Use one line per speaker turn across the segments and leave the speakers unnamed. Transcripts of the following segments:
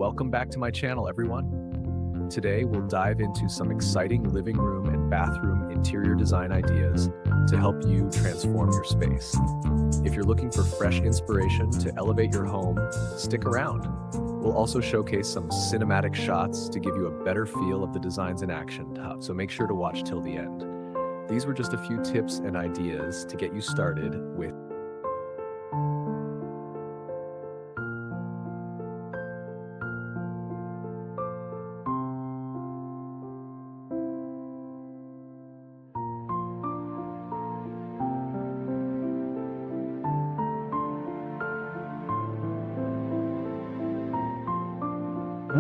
Welcome back to my channel, everyone. Today, we'll dive into some exciting living room and bathroom interior design ideas to help you transform your space. If you're looking for fresh inspiration to elevate your home, stick around. We'll also showcase some cinematic shots to give you a better feel of the designs in action, so make sure to watch till the end. These were just a few tips and ideas to get you started with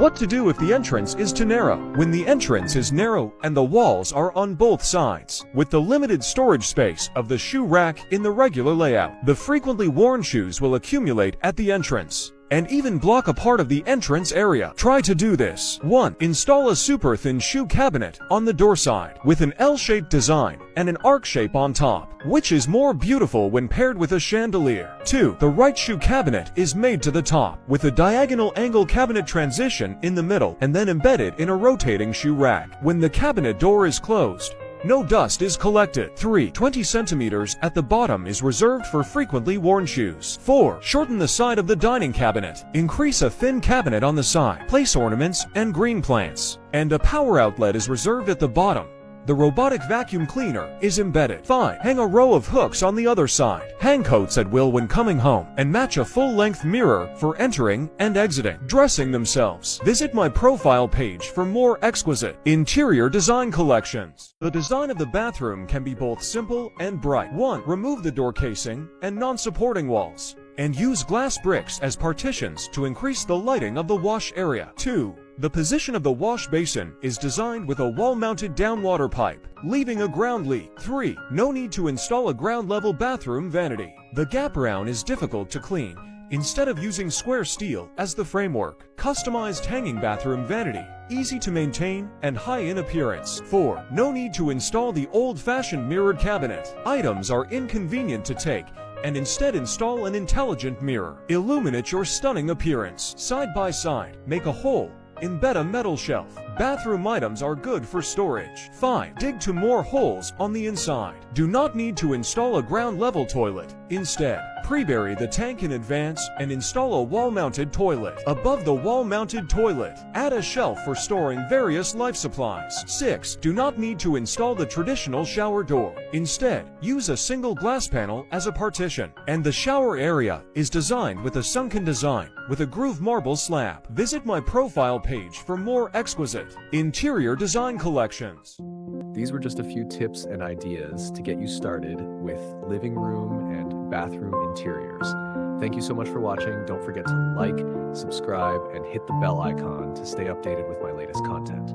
What to do if the entrance is too narrow? When the entrance is narrow and the walls are on both sides, with the limited storage space of the shoe rack in the regular layout, the frequently worn shoes will accumulate at the entrance and even block a part of the entrance area. Try to do this. 1. Install a super thin shoe cabinet on the door side with an L-shaped design and an arc shape on top, which is more beautiful when paired with a chandelier. 2. The right shoe cabinet is made to the top with a diagonal angle cabinet transition in the middle and then embedded in a rotating shoe rack. When the cabinet door is closed, no dust is collected. 3. 20 centimeters at the bottom is reserved for frequently worn shoes. 4. Shorten the side of the dining cabinet. Increase a thin cabinet on the side. Place ornaments and green plants. And a power outlet is reserved at the bottom. The robotic vacuum cleaner is embedded. 5. Hang a row of hooks on the other side. Hang coats at will when coming home, and match a full-length mirror for entering and exiting. Dressing themselves. Visit my profile page for more exquisite interior design collections. The design of the bathroom can be both simple and bright. 1. Remove the door casing and non-supporting walls, and use glass bricks as partitions to increase the lighting of the wash area. 2. The position of the wash basin is designed with a wall-mounted downwater pipe, leaving a ground leak. 3. No need to install a ground-level bathroom vanity. The gap-around is difficult to clean. Instead of using square steel as the framework, customized hanging bathroom vanity, easy to maintain and high in appearance. 4. No need to install the old-fashioned mirrored cabinet. Items are inconvenient to take, and instead install an intelligent mirror. Illuminate your stunning appearance. Side by side, make a hole. Embed a metal shelf. Bathroom items are good for storage. 5. Dig 2 more holes on the inside. Do not need to install a ground-level toilet. Instead, pre-bury the tank in advance and install a wall-mounted toilet. Above the wall-mounted toilet, add a shelf for storing various life supplies. 6. Do not need to install the traditional shower door. Instead, use a single glass panel as a partition. And the shower area is designed with a sunken design with a groove marble slab. Visit my profile page for more exquisite interior design collections.
These were just a few tips and ideas to get you started with living room and bathroom interiors. Thank you so much for watching. Don't forget to like, subscribe, and hit the bell icon to stay updated with my latest content.